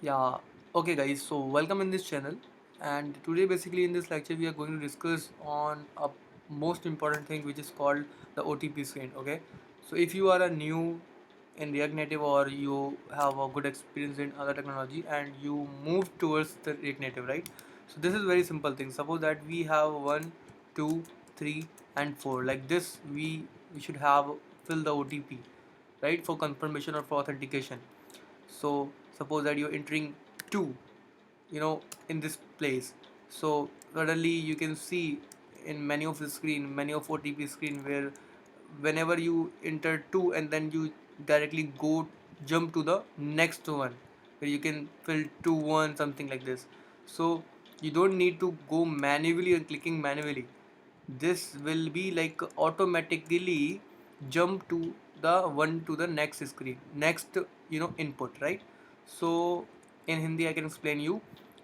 Yeah, okay guys, so welcome in this channel, and today basically in this lecture we are going to discuss on a most important thing which is called the OTP screen. Okay, so if you are a new in React Native or you have a good experience in other technology and you move towards the React Native, right? So this is very simple thing. Suppose that we have 1, 2, 3 and 4 like this. We should have fill the OTP, right, for confirmation or for authentication. So suppose that you're entering 2, in this place. So suddenly you can see in many of the screen, many of OTP screen, where whenever you enter 2 and then you directly go jump to the next one, where you can fill 2 1 something like this. So you don't need to go manually and clicking manually. This will be like automatically jump to the one to the next screen, next input, right? So in Hindi I can explain you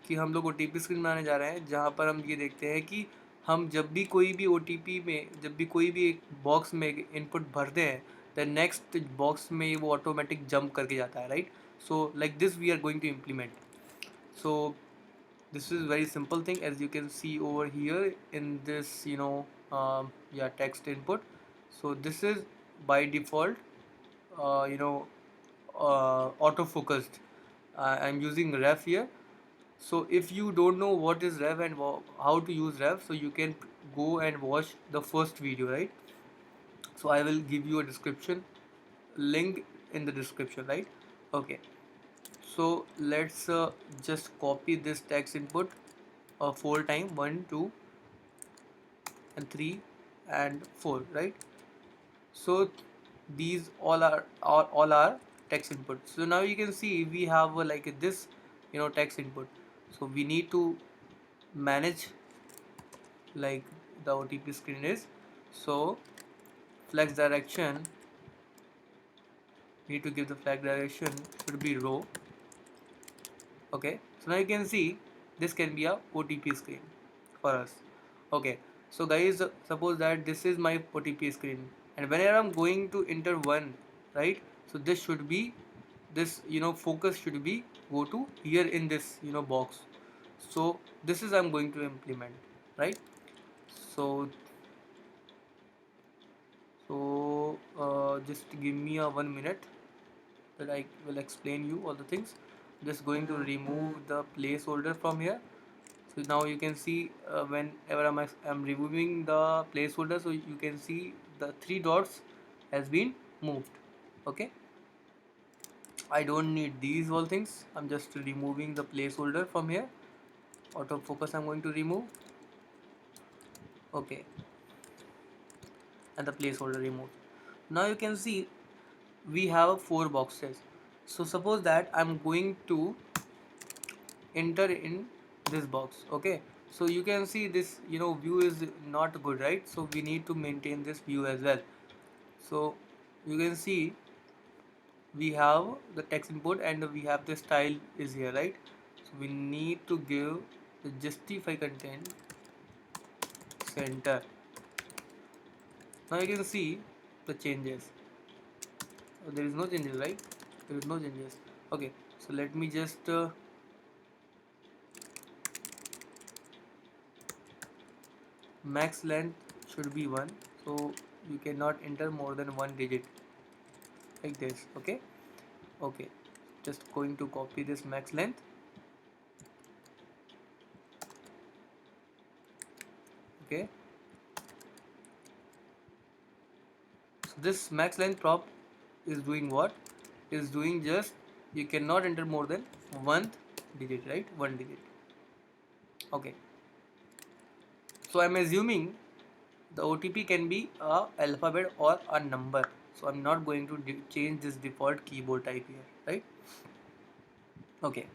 कि हम लोग O T P screen बनाने जा रहे हैं, जहाँ पर हम ये देखते हैं कि हम जब भी कोई भी ओ टी पी में, जब भी कोई भी एक बॉक्स में इनपुट भरते हैं, द नेक्स्ट बॉक्स में वो ऑटोमेटिक जंप करके जाता है, right? So like this we are going to implement. So this is very simple thing, as you can see over here in this yeah, text input. So this is by default auto focused. I'm using ref here. So if you don't know what is ref and how to use ref, so you can go and watch the first video, right? So I will give you a description link in the description, right? Okay, so let's just copy this text input 4 times, 1 2 and 3 and 4, right? So these all are text input. So now you can see we have like this text input. So we need to manage like the OTP screen is. So flex direction, need to give the flag direction should be row. Okay, so now you can see this can be a OTP screen for us. Okay, so guys, suppose that this is my OTP screen, and whenever I'm going to enter one, right? So this should be, this focus should be go to here in this box. So this is I'm going to implement, right? So just give me a 1 minute that I will explain you all the things. Just going to remove the placeholder from here. So now you can see whenever I'm removing the placeholder, so you can see the 3 dots has been moved. Okay, I don't need these all things. I'm just removing the placeholder from here. Autofocus I'm going to remove. Okay, and the placeholder removed. Now you can see we have 4 boxes. So suppose that I'm going to enter in this box. Okay, so you can see this view is not good, right? So we need to maintain this view as well. So you can see we have the text input and we have the style is here, right? So we need to give the justify content center. Now you can see the changes. There is no changes, right? There is no changes. Okay, so let me just max length should be 1, so you cannot enter more than 1 digit like this. Okay, okay, just going to copy this max length. Okay, so this max length prop is doing what? Is doing just you cannot enter more than 1 digit, right? 1 digit. Okay, so I'm assuming the OTP can be a alphabet or a number, so I'm not going to change this default keyboard type here, right? Okay,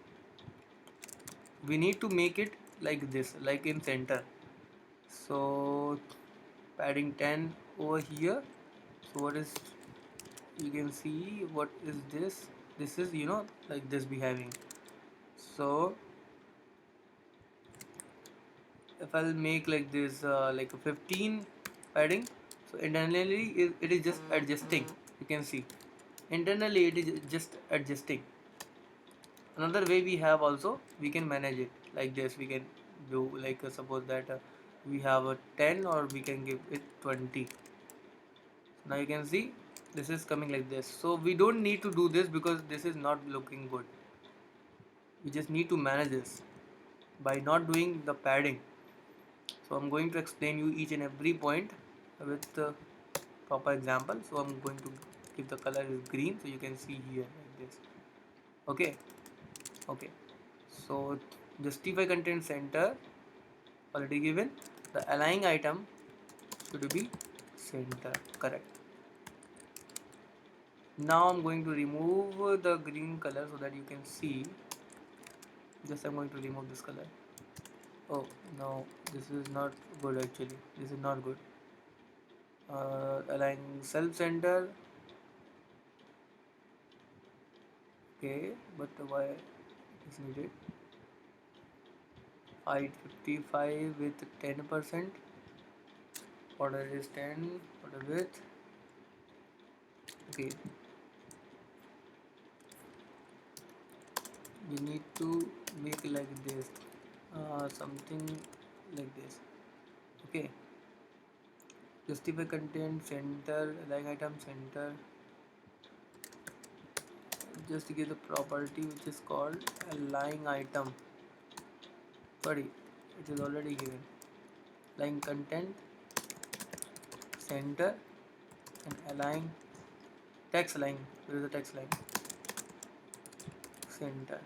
we need to make it like this, like in center. So padding 10 over here. So what is, you can see what is this? This is like this behaving. So if I'll make like this like a 15 padding, so internally it is just adjusting. You can see internally it is just adjusting. Another way we have also, we can manage it like this. We can do like suppose that we have a 10 or we can give it 20. Now you can see this is coming like this. So we don't need to do this because this is not looking good. We just need to manage this by not doing the padding. So I'm going to explain you each and every point with proper example. So I'm going to give the color is green, so you can see here like this. Okay. Okay, so justify content center already given. The align item should be center, correct. Now I'm going to remove the green color so that you can see. Just I'm going to remove this color. Oh no, this is not good actually. This is not good. Align self center. Okay, but why is needed? Height 55 with 10%. Order is 10. Order width. Okay, we need to make like this, something like this. Okay, justify content center, like item center. Just give the property which is called align item. Sorry, it is already given. Line content center and align text line. There is a text line center.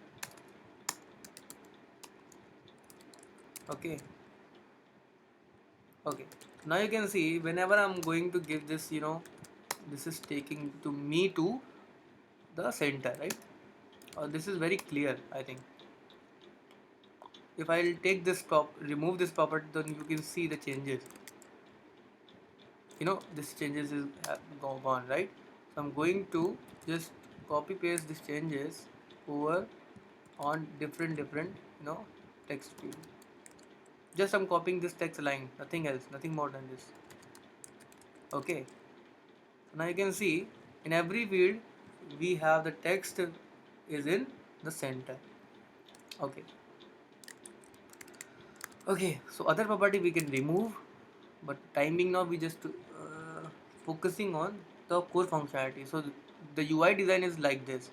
Okay. Okay, now you can see whenever I'm going to give this, this is taking to me to the center, right? This is very clear, I think. If I'll take this remove this property, then you can see the changes. This changes is gone, right? So I'm going to just copy paste these changes over on different text field. Just I'm copying this text line, nothing else, nothing more than this. Okay, so now you can see in every field we have the text is in the center. Okay. Okay, so other property we can remove, but timing now we just focusing on the core functionality. So the UI design is like this.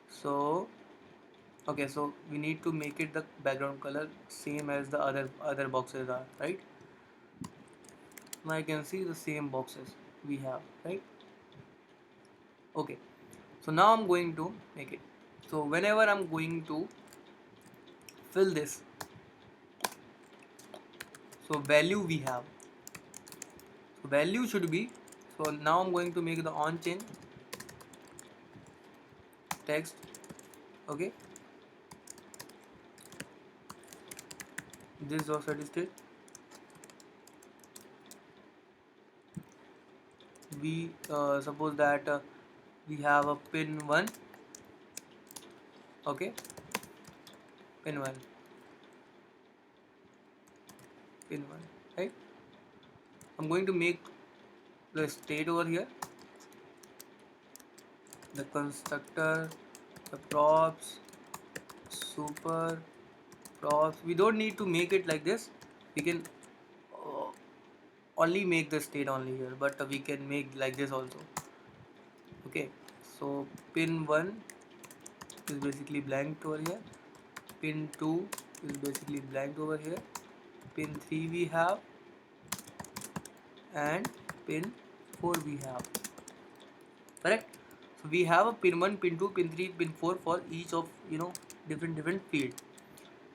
So okay, so we need to make it the background color same as the other boxes are, right? Now you can see the same boxes we have, right? Okay, so now I'm going to make it. So whenever I'm going to fill this, so value we have, so value should be, so now I'm going to make the on chain text. Okay, this was satisfied. We suppose that we have a pin 1. Okay, pin 1, pin 1, right? I'm going to make the state over here, the constructor, the props, super props. We don't need to make it like this. We can uh, only make the state only here, but we can make like this also. Okay, so pin 1 is basically blank over here, pin 2 is basically blank over here, pin 3 we have, and pin 4 we have, correct? So we have a pin 1, pin 2, pin 3, pin 4 for each of different field.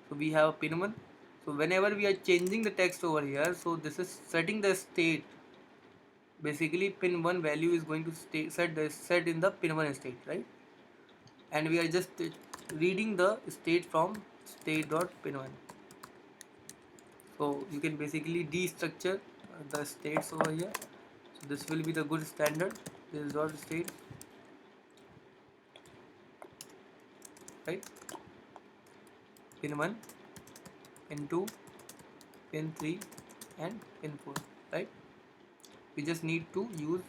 So we have a pin 1. So whenever we are changing the text over here, so this is setting the state. Basically pin 1 value is going to set in the pin 1 state, right? And we are just reading the state from state.pin1. So you can basically destructure the states over here. So this will be the good standard. This is dot state, right? Pin 1, pin 2, pin 3, and pin 4, right? We just need to use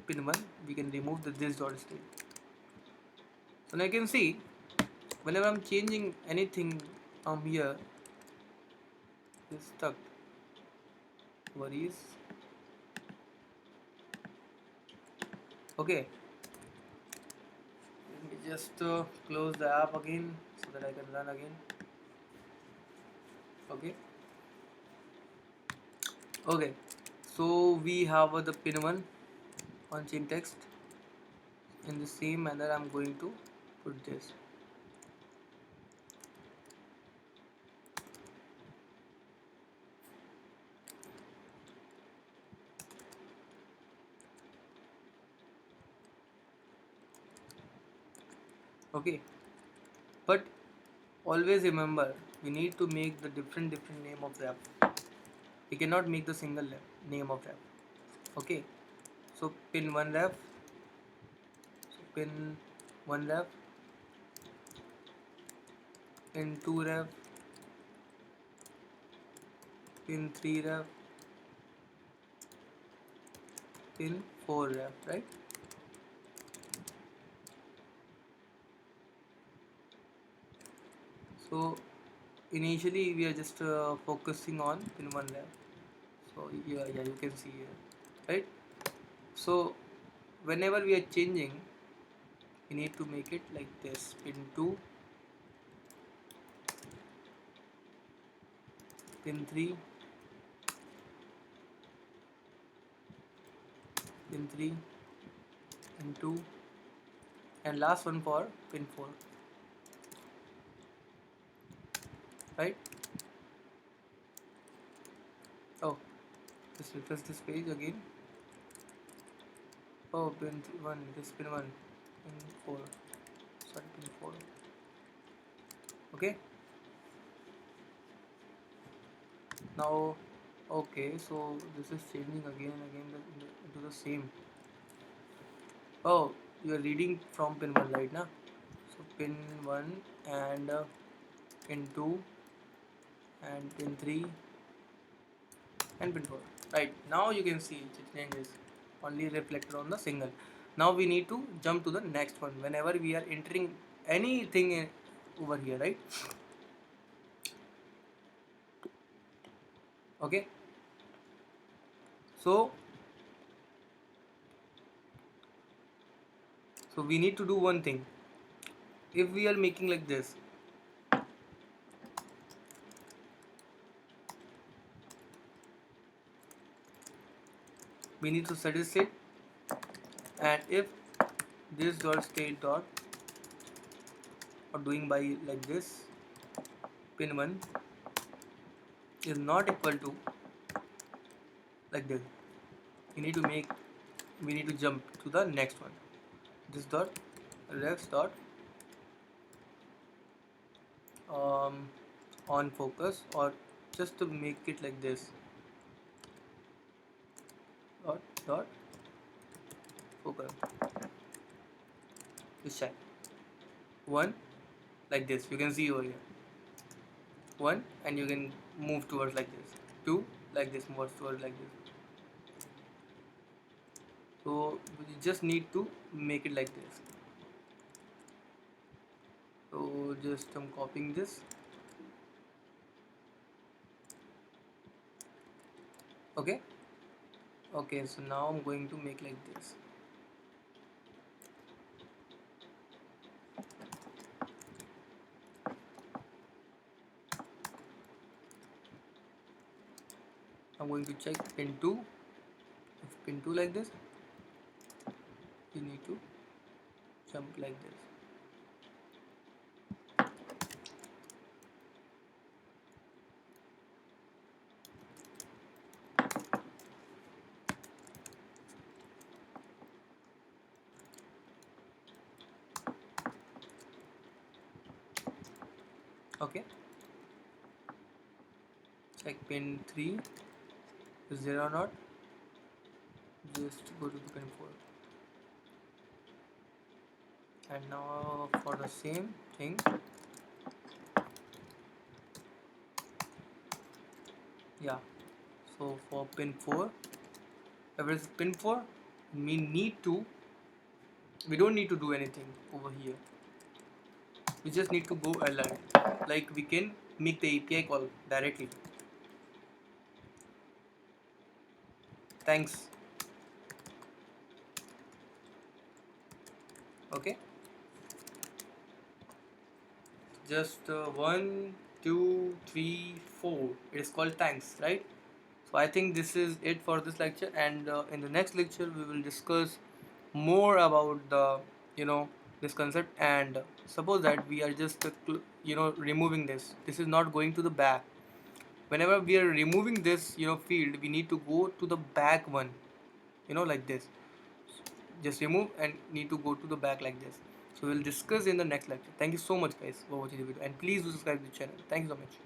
pin 1. We can remove the this dot state. So now you can see whenever I'm changing anything here, it's stuck. Worries. Okay, let me just close the app again so that I can run again. Okay. Okay, so we have the pin 1 on chain text. In the same manner I'm going to put this. Okay, but always remember we need to make the different name of the app. We cannot make the single name of the app. Okay, so pin 1 ref, so pin 1 ref, pin 2 ref, pin 3 ref, pin 4 ref, right? So initially we are just focusing on pin 1 ref. So yeah, you can see here, right? So whenever we are changing, we need to make it like this: pin 2, pin 3, pin 3, pin 2, and last one for pin 4, right? Oh, just refresh this page again. Oh, pin 1, this pin 1, pin 4, sorry, pin 4. Okay, now, okay, so this is changing again and again into the same. Oh, you are reading from pin 1 right now. So pin 1 and pin 2 and pin 3 and pin 4. Right, now you can see it changes only reflected on the single. Now we need to jump to the next one whenever we are entering anything over here, right? Okay, so we need to do one thing. If we are making like this, we need to set a state, and if this dot state dot or doing by like this, pin 1 is not equal to like this, we need to jump to the next one. This dot ref dot on focus, or just to make it like this, dot focus, this check 1 like this, you can see over here 1, and you can move towards like this, 2 like this, move towards like this. So you just need to make it like this. So just I'm copying this. Okay, okay, so now I'm going to make like this. I'm going to check pin 2. If pin 2 like this, you need to jump like this. Okay, check pin 3 is there or not, just go to the pin 4, and now for the same thing, yeah, so for pin 4, if it's pin 4, we don't need to do anything over here. we just need to go alert, like we can make the API call directly. Thanks. Okay, just one, two, three, four. It is called thanks, right? So I think this is it for this lecture, and in the next lecture we will discuss more about the, you know, this concept. And suppose that we are just removing this. This is not going to the back. Whenever we are removing this, field, we need to go to the back one. Like this. Just remove and need to go to the back like this. So we'll discuss in the next lecture. Thank you so much, guys, for watching the video, and please do subscribe to the channel. Thank you so much.